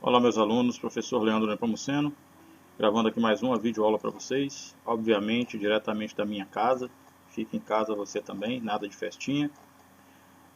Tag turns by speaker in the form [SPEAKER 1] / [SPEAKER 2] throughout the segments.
[SPEAKER 1] Olá meus alunos, professor Leandro Nepomuceno, gravando aqui mais uma videoaula para vocês, obviamente diretamente da minha casa, fique em casa você também, nada de festinha.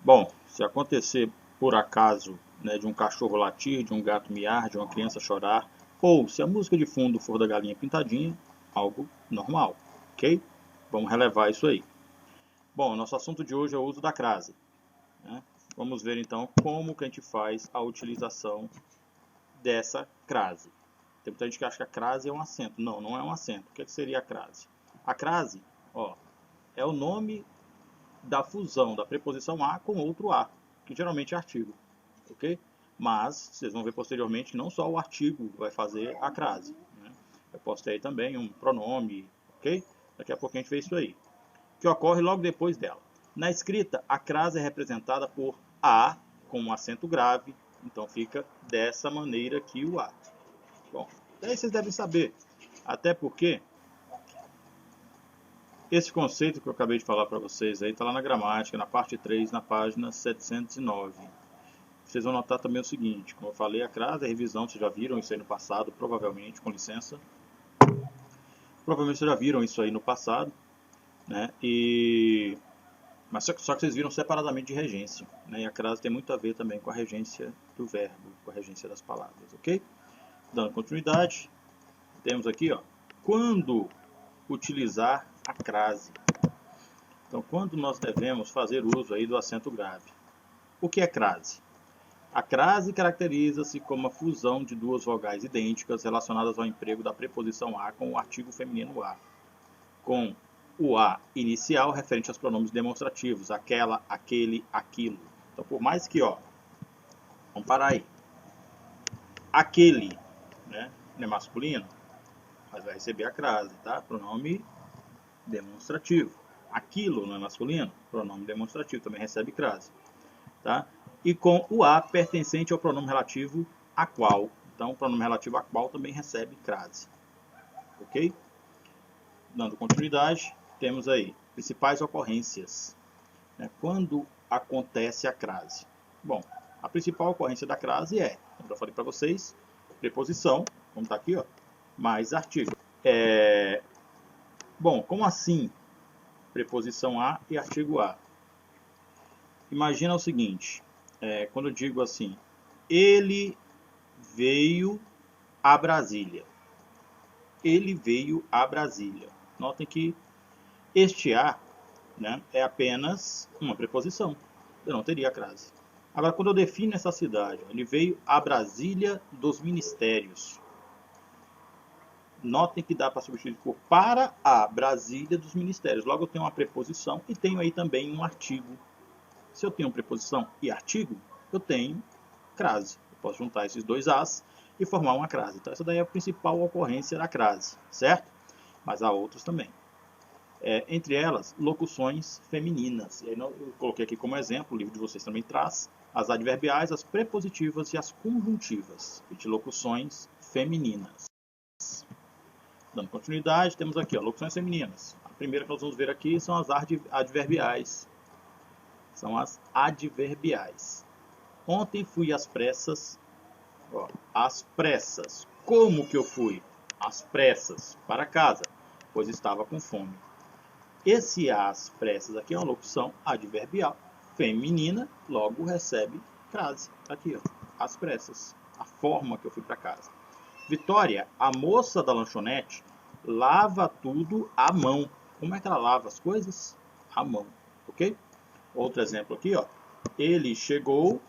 [SPEAKER 1] Bom, se acontecer por acaso de um cachorro latir, de um gato miar, de uma criança chorar, ou se a música de fundo for da galinha pintadinha, algo normal, ok? Vamos relevar isso aí. Bom, nosso assunto de hoje é o uso da crase. Vamos ver então como que a gente faz a utilização dessa crase. Tem muita gente que acha que a crase é um acento. Não, não é um acento. O que seria a crase? A crase, é o nome da fusão da preposição a com outro a, que geralmente é artigo, ok? Mas, vocês vão ver posteriormente, não só o artigo vai fazer a crase. Eu posso ter aí também um pronome, ok? Daqui a pouco a gente vê isso aí. Que ocorre logo depois dela. Na escrita, a crase é representada por a com um acento grave, então fica dessa maneira aqui o a. Bom, daí vocês devem saber, até porque esse conceito que eu acabei de falar para vocês aí está lá na gramática, na parte 3, na página 709. Vocês vão notar também o seguinte, como eu falei, a crase, a revisão, vocês já viram isso aí no passado, provavelmente, com licença. Provavelmente vocês já viram isso aí no passado, né? Mas só que vocês viram separadamente de regência, né? E a crase tem muito a ver também com a regência do verbo, com a regência das palavras, ok? Dando continuidade, temos aqui, quando utilizar a crase. Então, quando nós devemos fazer uso aí do acento grave. O que é crase? A crase caracteriza-se como a fusão de duas vogais idênticas relacionadas ao emprego da preposição a com o artigo feminino a, com o a inicial referente aos pronomes demonstrativos, aquela, aquele, aquilo. Então, por mais que, vamos parar aí, aquele, né, não é masculino, mas vai receber a crase, tá? Pronome demonstrativo. Aquilo não é masculino, pronome demonstrativo, também recebe crase, tá? E com o a pertencente ao pronome relativo a qual. Então, o pronome relativo a qual também recebe crase, ok? Dando continuidade, temos aí principais ocorrências, né? Quando acontece a crase. Bom, a principal ocorrência da crase é, como já falei para vocês, preposição, como está aqui, mais artigo. Bom, como assim preposição a e artigo a? Imagina o seguinte, quando eu digo assim, ele veio a Brasília. Ele veio a Brasília. Notem que este a, né, é apenas uma preposição. Eu não teria a crase. Agora, quando eu defino essa cidade, ele veio a Brasília dos Ministérios. Notem que dá para substituir por para a Brasília dos Ministérios. Logo eu tenho uma preposição e tenho aí também um artigo. Se eu tenho preposição e artigo, eu tenho crase. Eu posso juntar esses dois as e formar uma crase. Então essa daí é a principal ocorrência da crase, certo? Mas há outras também. Entre elas, locuções femininas. E aí eu coloquei aqui como exemplo, o livro de vocês também traz, as adverbiais, as prepositivas e as conjuntivas de locuções femininas. Dando continuidade, temos aqui locuções femininas. A primeira que nós vamos ver aqui são as adverbiais. São as adverbiais. Ontem fui às pressas. Às pressas. Como que eu fui? Às pressas para casa, pois estava com fome. Esse às pressas aqui é uma locução adverbial feminina, logo recebe crase. Aqui, às pressas. A forma que eu fui para casa. Vitória, a moça da lanchonete, lava tudo à mão. Como é que ela lava as coisas? À mão, ok? Outro exemplo aqui, ele chegou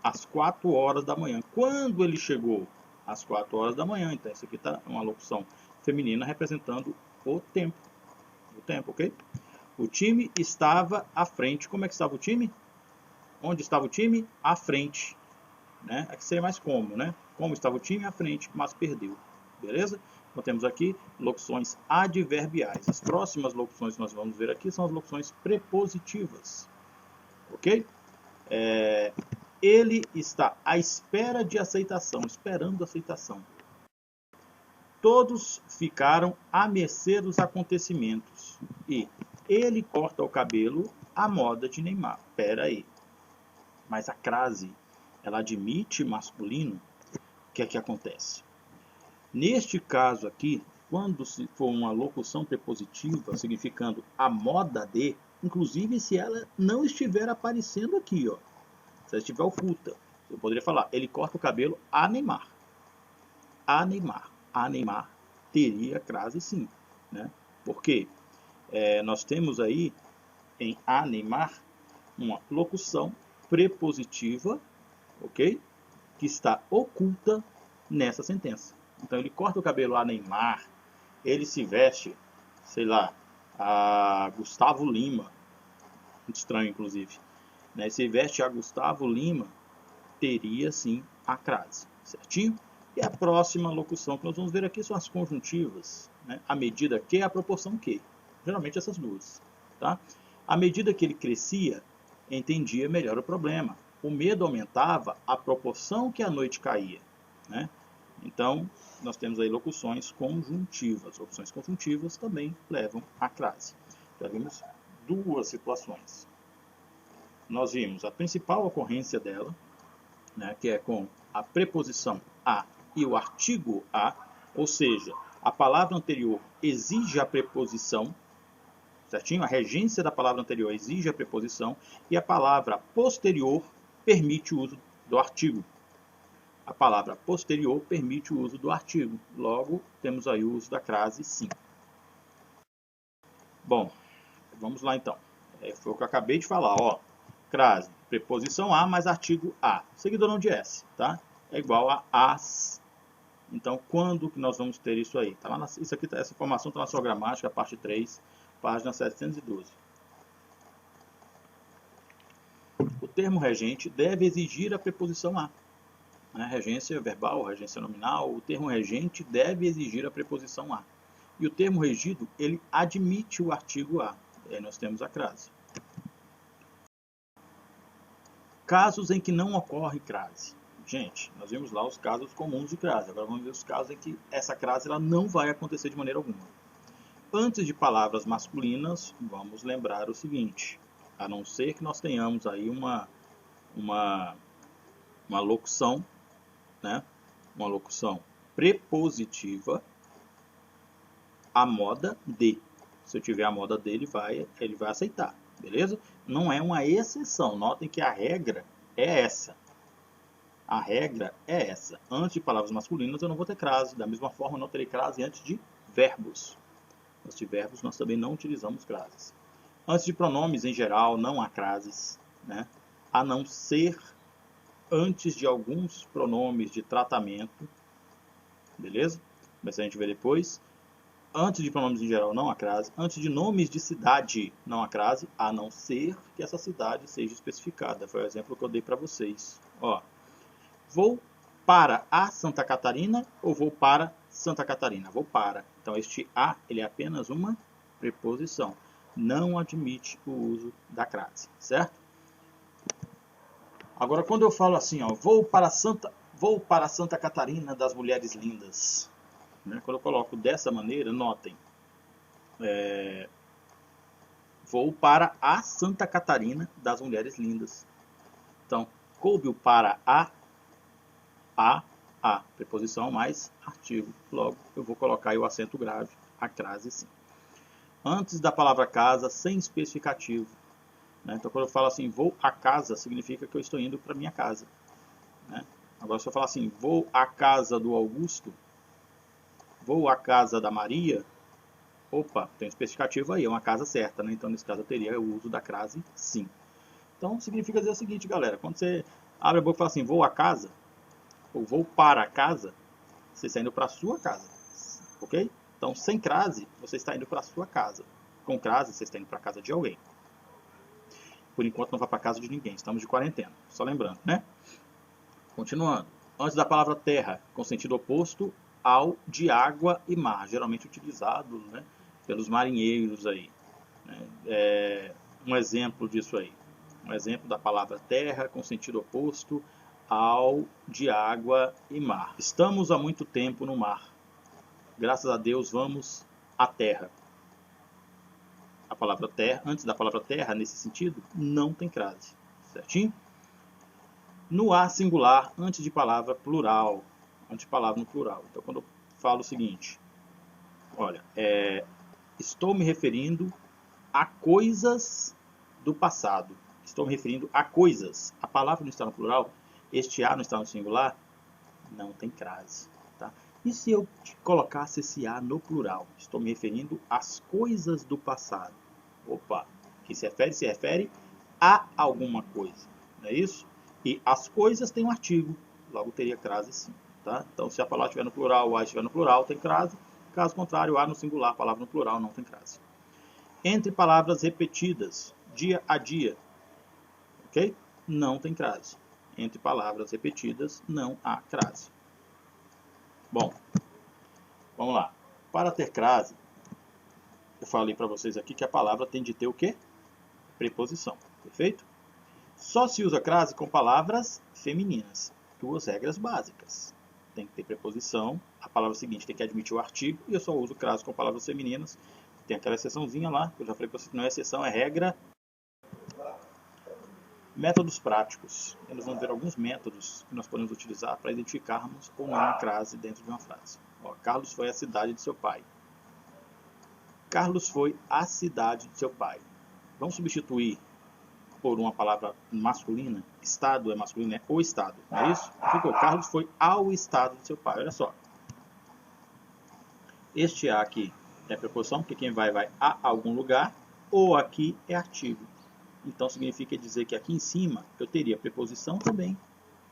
[SPEAKER 1] às 4 horas da manhã. Quando ele chegou? Às 4 horas da manhã. Então, isso aqui está uma locução feminina representando o tempo. O tempo, ok? O time estava à frente. Como é que estava o time? Onde estava o time? À frente. Né? Aqui seria mais como, né? Como estava o time? À frente, mas perdeu. Beleza? Então temos aqui locuções adverbiais. As próximas locuções que nós vamos ver aqui são as locuções prepositivas. Ok? Ele está à espera de aceitação, esperando aceitação. Todos ficaram à mercê dos acontecimentos. E ele corta o cabelo à moda de Neymar. Pera aí. Mas a crase, ela admite masculino? que é que acontece? Neste caso aqui, quando se for uma locução prepositiva, significando a moda de, inclusive se ela não estiver aparecendo aqui, ó, se ela estiver oculta, eu poderia falar, ele corta o cabelo a Neymar. A Neymar. A Neymar teria crase sim, né? Porque nós temos aí em a Neymar uma locução prepositiva, ok? Que está oculta nessa sentença. Então ele corta o cabelo a Neymar, ele se veste, sei lá, a Gustavo Lima, muito estranho inclusive, né? Se veste a Gustavo Lima, teria sim a crase, certinho? E a próxima locução que nós vamos ver aqui são as conjuntivas, né? A medida que, a proporção que, geralmente essas duas, tá? À medida que ele crescia, entendia melhor o problema. O medo aumentava à proporção que a noite caía, né? Então, nós temos aí locuções conjuntivas. Opções conjuntivas também levam à crase. Já vimos duas situações. Nós vimos a principal ocorrência dela, né, que é com a preposição a e o artigo a, ou seja, a palavra anterior exige a preposição, certinho? A regência da palavra anterior exige a preposição e a palavra posterior permite o uso do artigo. A palavra posterior permite o uso do artigo. Logo, temos aí o uso da crase sim. Bom, vamos lá então. Foi o que eu acabei de falar, ó. Crase, preposição a mais artigo a, seguido não de s, tá? É igual a as. Então, quando que nós vamos ter isso aí? Tá lá isso aqui, essa informação está na sua gramática, parte 3, página 712. O termo regente deve exigir a preposição a. Regência verbal, regência nominal, o termo regente deve exigir a preposição a. E o termo regido, ele admite o artigo a. E aí nós temos a crase. Casos em que não ocorre crase. Gente, nós vimos lá os casos comuns de crase. Agora vamos ver os casos em que essa crase ela não vai acontecer de maneira alguma. Antes de palavras masculinas, vamos lembrar o seguinte. A não ser que nós tenhamos aí uma locução, né? Uma locução prepositiva, a moda de. Se eu tiver a moda dele, ele vai aceitar, beleza? Não é uma exceção. Notem que a regra é essa. A regra é essa. Antes de palavras masculinas, eu não vou ter crase. Da mesma forma, eu não terei crase antes de verbos. Antes de verbos, nós também não utilizamos crases. Antes de pronomes, em geral, não há crases, né? A não ser antes de alguns pronomes de tratamento, beleza? Mas a gente vê depois. Antes de pronomes em geral não há crase. Antes de nomes de cidade não há crase, a não ser que essa cidade seja especificada. Foi o exemplo que eu dei para vocês. Ó, vou para a Santa Catarina ou vou para Santa Catarina? Vou para. Então este a ele é apenas uma preposição. Não admite o uso da crase, certo? Agora quando eu falo assim, ó, vou para Santa Catarina das mulheres lindas. Quando eu coloco dessa maneira, notem, vou para a Santa Catarina das mulheres lindas. Então, coube o para a, preposição mais artigo. Logo, eu vou colocar aí o acento grave, a crase sim. Antes da palavra casa, sem especificativo. Então, quando eu falo assim, vou à casa, significa que eu estou indo para minha casa. Agora, se eu falar assim, vou à casa do Augusto, vou à casa da Maria, opa, tem um especificativo aí, é uma casa certa, né? Então, nesse caso, eu teria o uso da crase sim. Então, significa dizer o seguinte, galera, quando você abre a boca e fala assim, vou à casa, ou vou para a casa, você está indo para a sua casa, ok? Então, sem crase, você está indo para a sua casa. Com crase, você está indo para a casa de alguém. Por enquanto, não vai para a casa de ninguém, estamos de quarentena, só lembrando, né? Continuando. Antes da palavra terra, com sentido oposto ao de água e mar, geralmente utilizado, né, pelos marinheiros aí. Um exemplo disso aí. Um exemplo da palavra terra com sentido oposto ao de água e mar. Estamos há muito tempo no mar. Graças a Deus vamos à terra. A palavra terra, antes da palavra terra, nesse sentido, não tem crase. Certinho? No a singular, antes de palavra plural. Antepalavra no plural. Então, quando eu falo o seguinte, olha, estou me referindo a coisas do passado. Estou me referindo a coisas. A palavra não está no plural, este a não está no singular, não tem crase. Tá? E se eu colocasse esse a no plural? Estou me referindo às coisas do passado. Opa, que se refere a alguma coisa. Não é isso? E as coisas tem um artigo, logo teria crase sim. Tá? Então, se a palavra estiver no plural, o a estiver no plural, tem crase. Caso contrário, o a no singular, a palavra no plural, não tem crase. Entre palavras repetidas, dia a dia, ok? Não tem crase. Entre palavras repetidas, não há crase. Bom, vamos lá. Para ter crase, eu falei para vocês aqui que a palavra tem de ter o quê? Preposição, perfeito? Só se usa crase com palavras femininas. Duas regras básicas. Tem que ter preposição. A palavra seguinte tem que admitir o artigo. E eu só uso crase com palavras femininas. Tem aquela exceçãozinha lá, que eu já falei para vocês que não é exceção, é regra. Métodos práticos. Nós vamos ver alguns métodos que nós podemos utilizar para identificarmos ou não a crase dentro de uma frase. Ó, Carlos foi à cidade de seu pai. Carlos foi à cidade de seu pai. Vamos substituir por uma palavra masculina. Estado é masculino, é o estado, não é isso? Ficou, Carlos foi ao estado de seu pai. Olha só. Este a aqui é preposição, porque quem vai a algum lugar. O aqui é artigo. Então significa dizer que aqui em cima eu teria preposição também,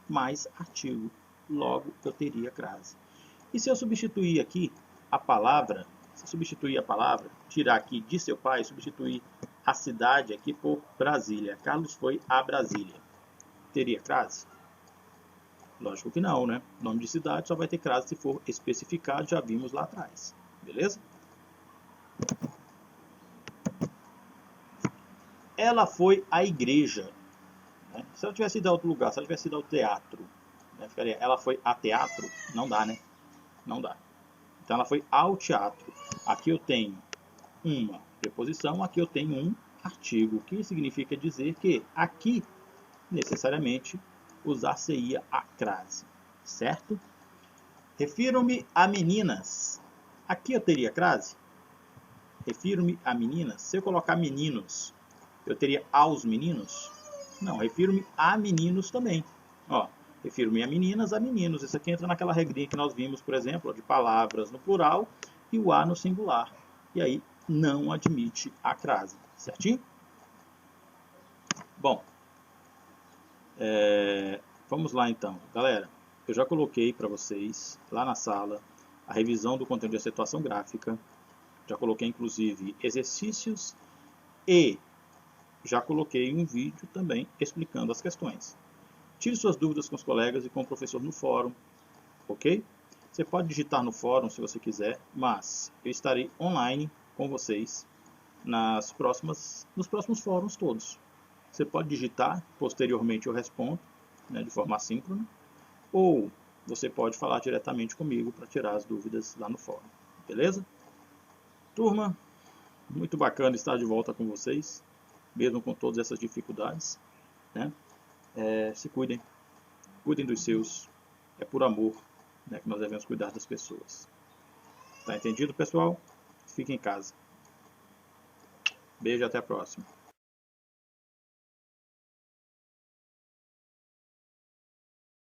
[SPEAKER 1] mais artigo. Logo eu teria crase. E se eu substituir aqui a palavra, tirar aqui de seu pai, substituir a cidade aqui por Brasília. Carlos foi a Brasília. Teria crase? Lógico que não, né? Nome de cidade só vai ter crase se for especificado, já vimos lá atrás. Beleza? Ela foi à igreja. Né? Se ela tivesse ido a outro lugar, se ela tivesse ido ao teatro, né? Ficaria, ela foi a teatro? Não dá, né? Não dá. Então ela foi ao teatro. Aqui eu tenho uma preposição, aqui eu tenho um artigo, que significa dizer que aqui, necessariamente, usar-se-ia a crase, certo? Refiro-me a meninas. Aqui eu teria crase? Refiro-me a meninas. Se eu colocar meninos, eu teria aos meninos? Não, refiro-me a meninos também. Ó, refiro-me a meninas, a meninos. Isso aqui entra naquela regrinha que nós vimos, por exemplo, de palavras no plural e o a no singular. E aí não admite a crase, certinho? Bom, vamos lá então. Galera, eu já coloquei para vocês lá na sala a revisão do conteúdo de acentuação gráfica. Já coloquei inclusive exercícios e já coloquei um vídeo também explicando as questões. Tire suas dúvidas com os colegas e com o professor no fórum, ok? Você pode digitar no fórum se você quiser, mas eu estarei online com vocês nos próximos fóruns todos. Você pode digitar, posteriormente eu respondo, né, de forma assíncrona, ou você pode falar diretamente comigo para tirar as dúvidas lá no fórum, beleza? Turma, muito bacana estar de volta com vocês, mesmo com todas essas dificuldades, né? Se cuidem, cuidem dos seus, é por amor, né, que nós devemos cuidar das pessoas. Tá entendido, pessoal? Fiquem em casa. Beijo, até a próxima.